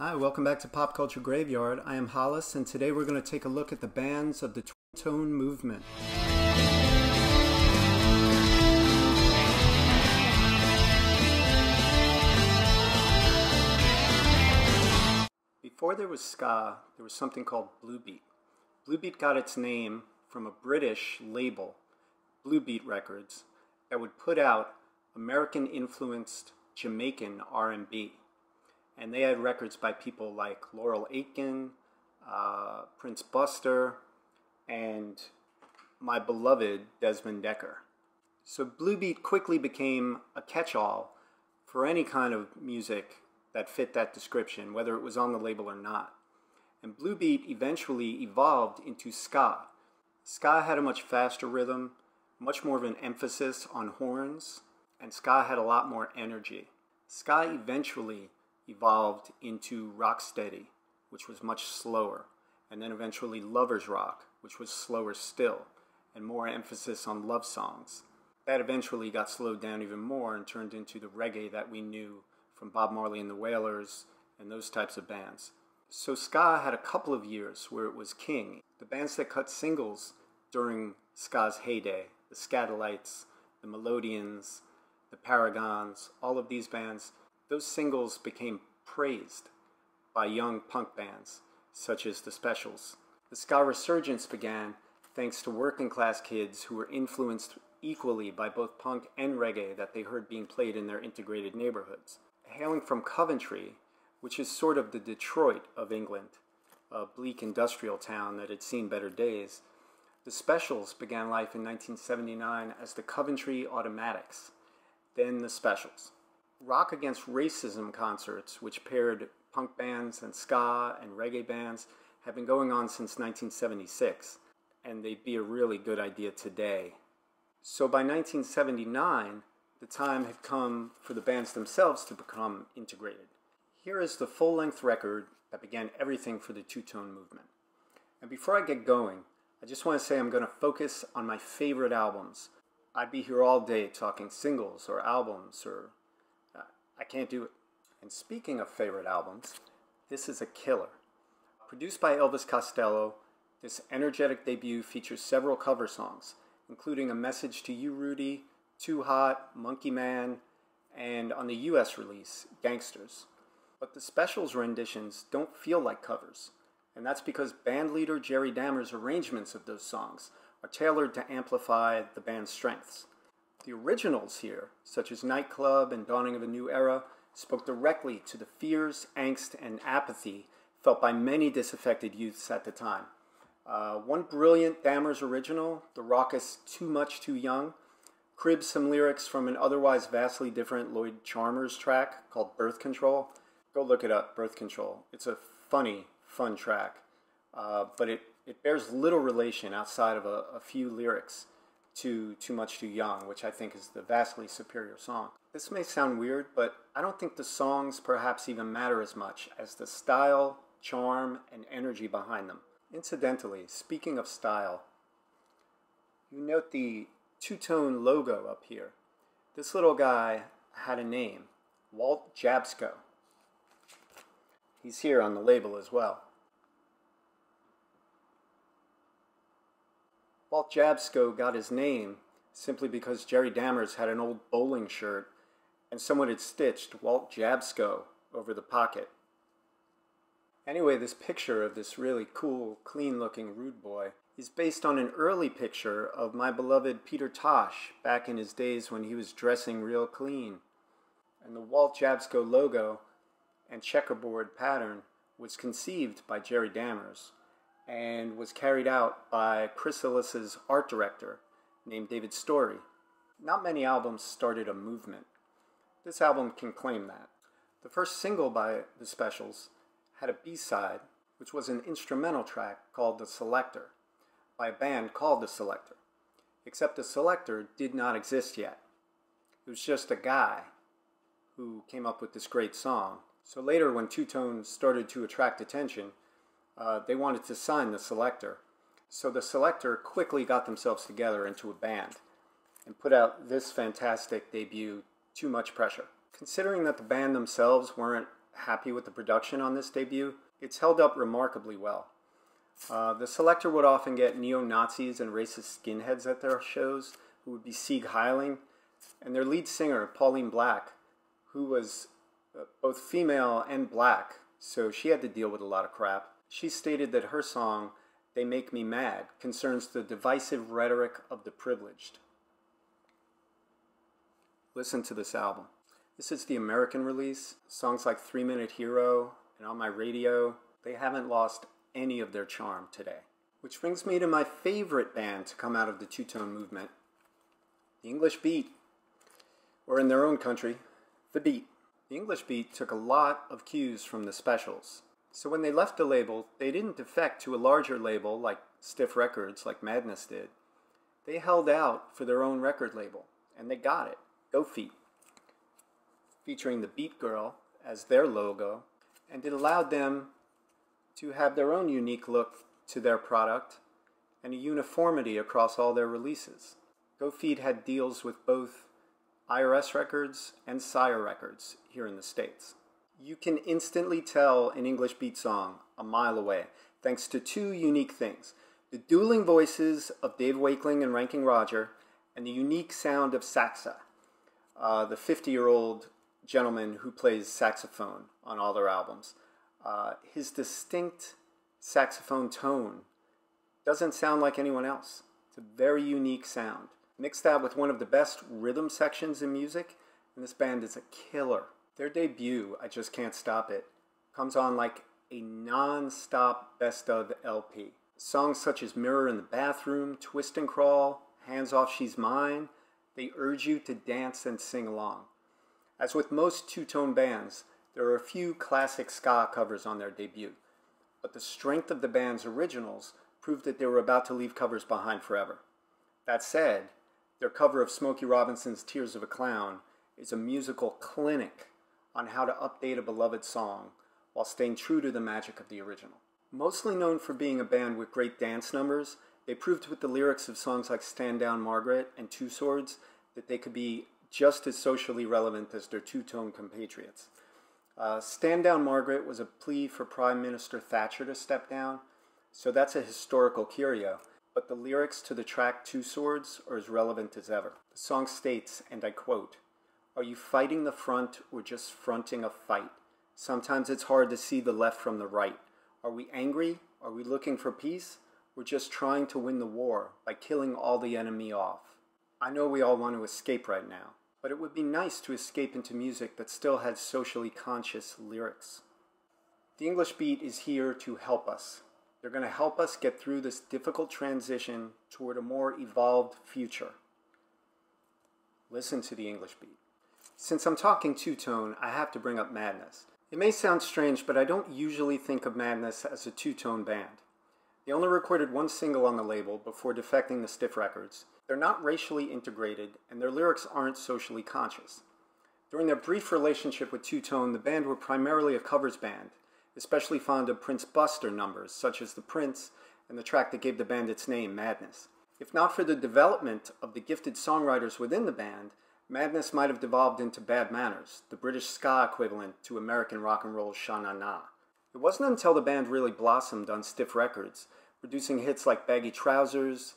Hi, welcome back to Pop Culture Graveyard. I am Hollis, and today we're going to take a look at the bands of the twin-tone movement. Before there was ska, there was something called Blue Beat. Blue Beat got its name from a British label, Blue Beat Records, that would put out American-influenced Jamaican R&B. And they had records by people like Laurel Aitken, Prince Buster, and my beloved Desmond Dekker. So Blue Beat quickly became a catch-all for any kind of music that fit that description, whether it was on the label or not. And Blue Beat eventually evolved into ska. Ska had a much faster rhythm, much more of an emphasis on horns, and ska had a lot more energy. Ska eventually evolved into rocksteady, which was much slower, and then eventually lovers rock, which was slower still, and more emphasis on love songs. That eventually got slowed down even more and turned into the reggae that we knew from Bob Marley and the Wailers and those types of bands. So ska had a couple of years where it was king. The bands that cut singles during ska's heyday, the Skatalites, the Melodians, the Paragons, all of these bands, those singles became praised by young punk bands, such as the Specials. The ska resurgence began thanks to working class kids who were influenced equally by both punk and reggae that they heard being played in their integrated neighborhoods. Hailing from Coventry, which is sort of the Detroit of England, a bleak industrial town that had seen better days, the Specials began life in 1979 as the Coventry Automatics, then the Specials. Rock Against Racism concerts, which paired punk bands and ska and reggae bands, have been going on since 1976, and they'd be a really good idea today. So by 1979, the time had come for the bands themselves to become integrated. Here is the full-length record that began everything for the two-tone movement. And before I get going, I just want to say I'm going to focus on my favorite albums. I'd be here all day talking singles or albums, or I can't do it. And speaking of favorite albums, this is a killer. Produced by Elvis Costello, this energetic debut features several cover songs, including A Message to You, Rudy, Too Hot, Monkey Man, and on the US release, Gangsters. But the Specials renditions don't feel like covers, and that's because bandleader Jerry Dammer's arrangements of those songs are tailored to amplify the band's strengths. The originals here, such as Nightclub and Dawning of a New Era, spoke directly to the fears, angst, and apathy felt by many disaffected youths at the time. One brilliant Dammer's original, the raucous Too Much Too Young, cribs some lyrics from an otherwise vastly different Lloyd Charmers track called Birth Control. Go look it up, Birth Control. It's a funny, fun track, but it bears little relation outside of a few lyrics to Too Much Too Young, which I think is the vastly superior song. This may sound weird, but I don't think the songs perhaps even matter as much as the style, charm, and energy behind them. Incidentally, speaking of style, you note the two-tone logo up here. This little guy had a name, Walt Jabsco. He's here on the label as well. Walt Jabsco got his name simply because Jerry Dammers had an old bowling shirt and someone had stitched Walt Jabsco over the pocket. Anyway, this picture of this really cool, clean-looking rude boy is based on an early picture of my beloved Peter Tosh back in his days when he was dressing real clean. And the Walt Jabsco logo and checkerboard pattern was conceived by Jerry Dammers and was carried out by Chrysalis's art director named David Story. Not many albums started a movement. This album can claim that. The first single by the Specials had a B-side, which was an instrumental track called The Selector, by a band called The Selector, except The Selector did not exist yet. It was just a guy who came up with this great song. So later, when two-tone started to attract attention, they wanted to sign The Selector. So The Selector quickly got themselves together into a band and put out this fantastic debut, Too Much Pressure. Considering that the band themselves weren't happy with the production on this debut. It's held up remarkably well. The selector would often get neo-Nazis and racist skinheads at their shows who would be Sieg Heiling, and their lead singer, Pauline Black, who was both female and black, so she had to deal with a lot of crap. She stated that her song, They Make Me Mad, concerns the divisive rhetoric of the privileged. Listen to this album. This is the American release. Songs like 3 Minute Hero and On My Radio, they haven't lost any of their charm today. Which brings me to my favorite band to come out of the two-tone movement, the English Beat, or in their own country, the Beat. The English Beat took a lot of cues from the Specials. So when they left the label, they didn't defect to a larger label like Stiff Records, like Madness did. They held out for their own record label, and they got it, Go Feet, featuring the Beat Girl as their logo, and it allowed them to have their own unique look to their product and a uniformity across all their releases. Go Feed had deals with both IRS Records and Sire Records here in the States. You can instantly tell an English Beat song a mile away, thanks to two unique things: the dueling voices of Dave Wakeling and Ranking Roger, and the unique sound of Saxa, the 50-year-old gentleman who plays saxophone on all their albums. His distinct saxophone tone doesn't sound like anyone else. It's a very unique sound. Mix that with one of the best rhythm sections in music, and this band is a killer. Their debut, I Just Can't Stop It, comes on like a non-stop best of LP. Songs such as Mirror in the Bathroom, Twist and Crawl, Hands Off She's Mine, they urge you to dance and sing along. As with most two-tone bands, there are a few classic ska covers on their debut, but the strength of the band's originals proved that they were about to leave covers behind forever. That said, their cover of Smokey Robinson's Tears of a Clown is a musical clinic on how to update a beloved song while staying true to the magic of the original. Mostly known for being a band with great dance numbers, they proved with the lyrics of songs like Stand Down Margaret and Two Swords that they could be just as socially relevant as their two-tone compatriots. Stand Down Margaret was a plea for Prime Minister Thatcher to step down, so that's a historical curio, but the lyrics to the track Two Swords are as relevant as ever. The song states, and I quote, "Are you fighting the front or just fronting a fight? Sometimes it's hard to see the left from the right. Are we angry? Are we looking for peace? We're just trying to win the war by killing all the enemy off." I know we all want to escape right now, but it would be nice to escape into music that still had socially conscious lyrics. The English Beat is here to help us. They're going to help us get through this difficult transition toward a more evolved future. Listen to the English Beat. Since I'm talking two-tone, I have to bring up Madness. It may sound strange, but I don't usually think of Madness as a two-tone band. They only recorded one single on the label before defecting to Stiff Records. They're not racially integrated, and their lyrics aren't socially conscious. During their brief relationship with Two-Tone, the band were primarily a covers band, especially fond of Prince Buster numbers, such as The Prince and the track that gave the band its name, Madness. If not for the development of the gifted songwriters within the band, Madness might have devolved into Bad Manners, the British ska equivalent to American rock and roll's Sha-Na-Na. It wasn't until the band really blossomed on Stiff Records, producing hits like Baggy Trousers,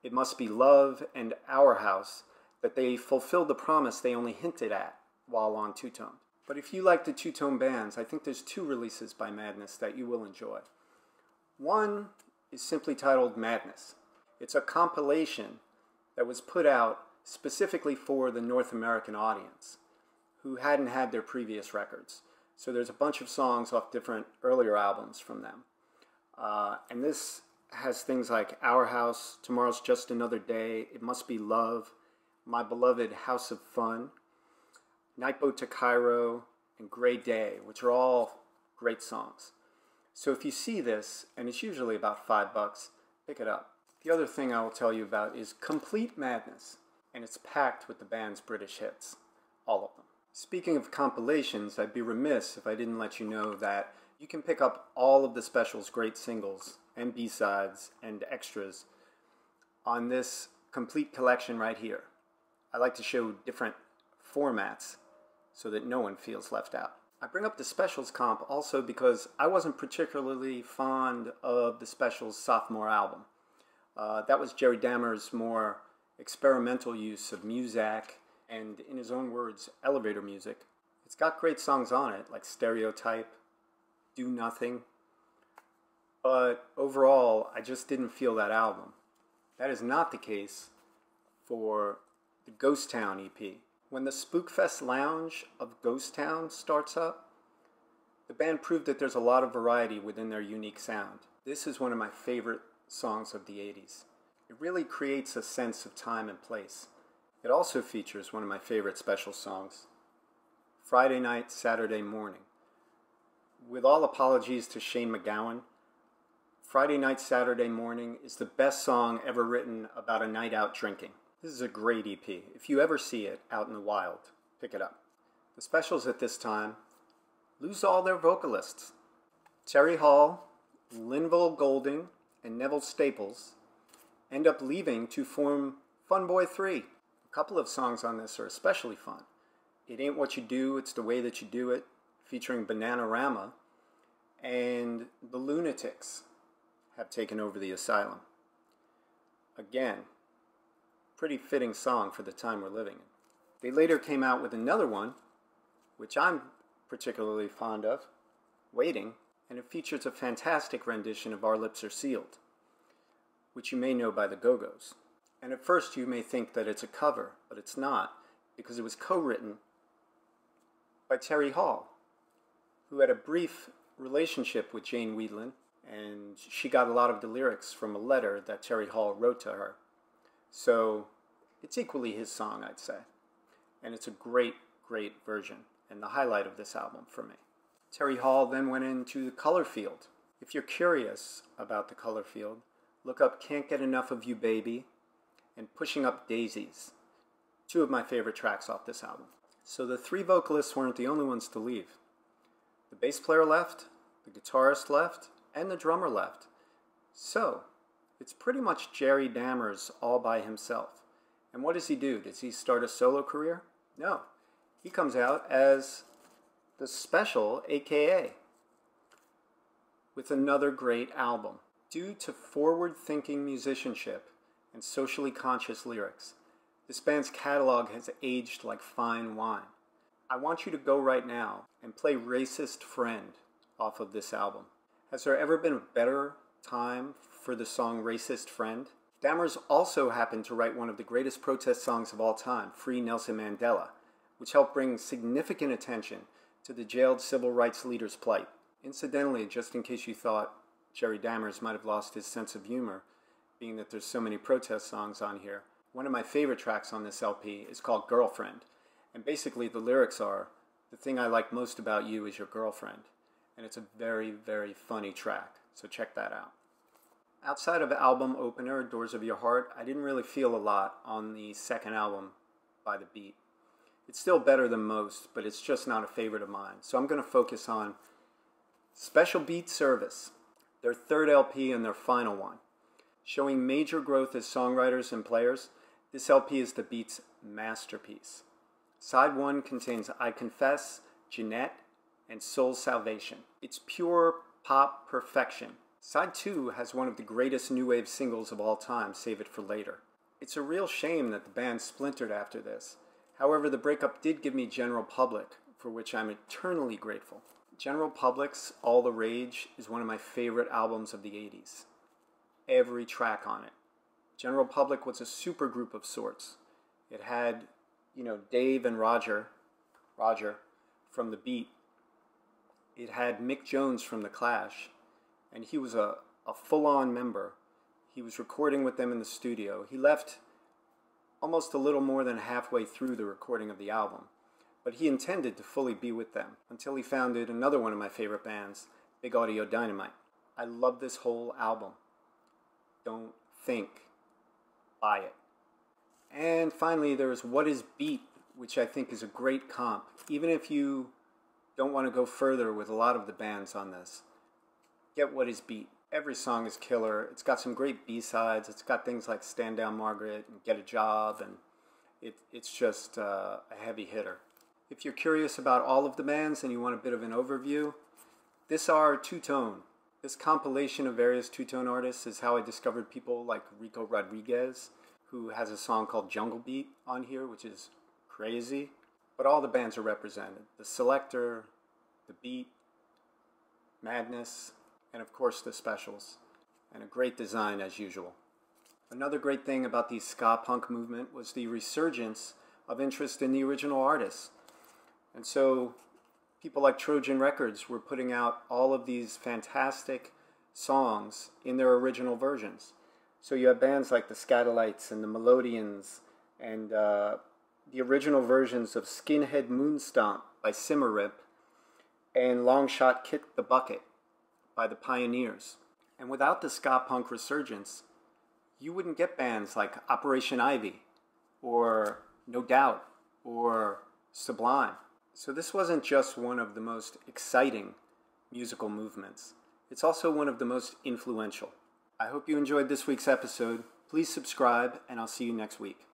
It Must Be Love, and Our House, that they fulfilled the promise they only hinted at while on two-tone. But if you like the two-tone bands, I think there's two releases by Madness that you will enjoy. One is simply titled Madness. It's a compilation that was put out specifically for the North American audience who hadn't had their previous records. So there's a bunch of songs off different earlier albums from them. And this has things like Our House, Tomorrow's Just Another Day, It Must Be Love, My Beloved House of Fun, Nightboat to Cairo, and Gray Day, which are all great songs. So if you see this, and it's usually about $5, pick it up. The other thing I will tell you about is Complete Madness, and it's packed with the band's British hits, all of them. Speaking of compilations, I'd be remiss if I didn't let you know that you can pick up all of the Specials' great singles and B-sides and extras on this complete collection right here. I like to show different formats so that no one feels left out. I bring up the Specials comp also because I wasn't particularly fond of the Specials' sophomore album. That was Jerry Dammer's more experimental use of Muzak and, in his own words, elevator music. It's got great songs on it, like Stereotype, Do Nothing, but overall, I just didn't feel that album. That is not the case for the Ghost Town EP. When the Spookfest Lounge of Ghost Town starts up, the band proved that there's a lot of variety within their unique sound. This is one of my favorite songs of the 80s. It really creates a sense of time and place. It also features one of my favorite Special songs, Friday Night, Saturday Morning. With all apologies to Shane MacGowan, Friday Night, Saturday Morning is the best song ever written about a night out drinking. This is a great EP. If you ever see it out in the wild, pick it up. The Specials at this time lose all their vocalists. Terry Hall, Linval Golding, and Neville Staples end up leaving to form Fun Boy 3. A couple of songs on this are especially fun. It Ain't What You Do, It's the Way That You Do It, featuring Bananarama, and The Lunatics have taken over the asylum. Again, pretty fitting song for the time we're living in. They later came out with another one, which I'm particularly fond of, Waiting, and it features a fantastic rendition of Our Lips Are Sealed, which you may know by the Go-Go's. And at first you may think that it's a cover, but it's not, because it was co-written by Terry Hall, who had a brief relationship with Jane Wiedlin, and she got a lot of the lyrics from a letter that Terry Hall wrote to her. So it's equally his song, I'd say. And it's a great, great version, and the highlight of this album for me. Terry Hall then went into the color field. If you're curious about the color field, look up Can't Get Enough of You Baby and Pushing Up Daisies, two of my favorite tracks off this album. So the three vocalists weren't the only ones to leave. The bass player left, the guitarist left, and the drummer left. So it's pretty much Jerry Dammer's all by himself. And what does he do? Does he start a solo career? No. He comes out as the Special, AKA, with another great album. Due to forward-thinking musicianship and socially conscious lyrics, this band's catalog has aged like fine wine. I want you to go right now and play Racist Friend off of this album. Has there ever been a better time for the song Racist Friend? Dammers also happened to write one of the greatest protest songs of all time, Free Nelson Mandela, which helped bring significant attention to the jailed civil rights leader's plight. Incidentally, just in case you thought Jerry Dammers might have lost his sense of humor, being that there's so many protest songs on here, one of my favorite tracks on this LP is called Girlfriend. And basically the lyrics are, the thing I like most about you is your girlfriend. And it's a very, very funny track, so check that out. Outside of album opener, Doors of Your Heart, I didn't really feel a lot on the second album, By the Beat. It's still better than most, but it's just not a favorite of mine. So I'm going to focus on Special Beat Service, their third LP and their final one. Showing major growth as songwriters and players, this LP is the Beats' masterpiece. Side 1 contains I Confess, Jeanette, and Soul Salvation. It's pure pop perfection. Side 2 has one of the greatest new wave singles of all time, Save It for Later. It's a real shame that the band splintered after this. However, the breakup did give me General Public, for which I'm eternally grateful. General Public's All the Rage is one of my favorite albums of the 80s. Every track on it. General Public was a supergroup of sorts. It had, Dave and Roger from The Beat. It had Mick Jones from The Clash, and he was a full-on member. He was recording with them in the studio. He left almost a little more than halfway through the recording of the album, but he intended to fully be with them until he founded another one of my favorite bands, Big Audio Dynamite. I love this whole album. Don't think, buy it. And finally, there's What Is Beat, which I think is a great comp. Even if you don't want to go further with a lot of the bands on this, get What Is Beat. Every song is killer. It's got some great B-sides. It's got things like Stand Down Margaret and Get a Job, and it's just a heavy hitter. If you're curious about all of the bands and you want a bit of an overview, this are two-tone. This compilation of various two-tone artists is how I discovered people like Rico Rodriguez, who has a song called Jungle Beat on here, which is crazy. But all the bands are represented. The Selector, The Beat, Madness, and of course the Specials. And a great design as usual. Another great thing about the ska-punk movement was the resurgence of interest in the original artists. And so people like Trojan Records were putting out all of these fantastic songs in their original versions. So you have bands like the Skatalites and the Melodians and the original versions of Skinhead Moonstomp by Simmerip and Longshot Kick the Bucket by the Pioneers. And without the ska-punk resurgence, you wouldn't get bands like Operation Ivy or No Doubt or Sublime. So this wasn't just one of the most exciting musical movements. It's also one of the most influential. I hope you enjoyed this week's episode. Please subscribe, and I'll see you next week.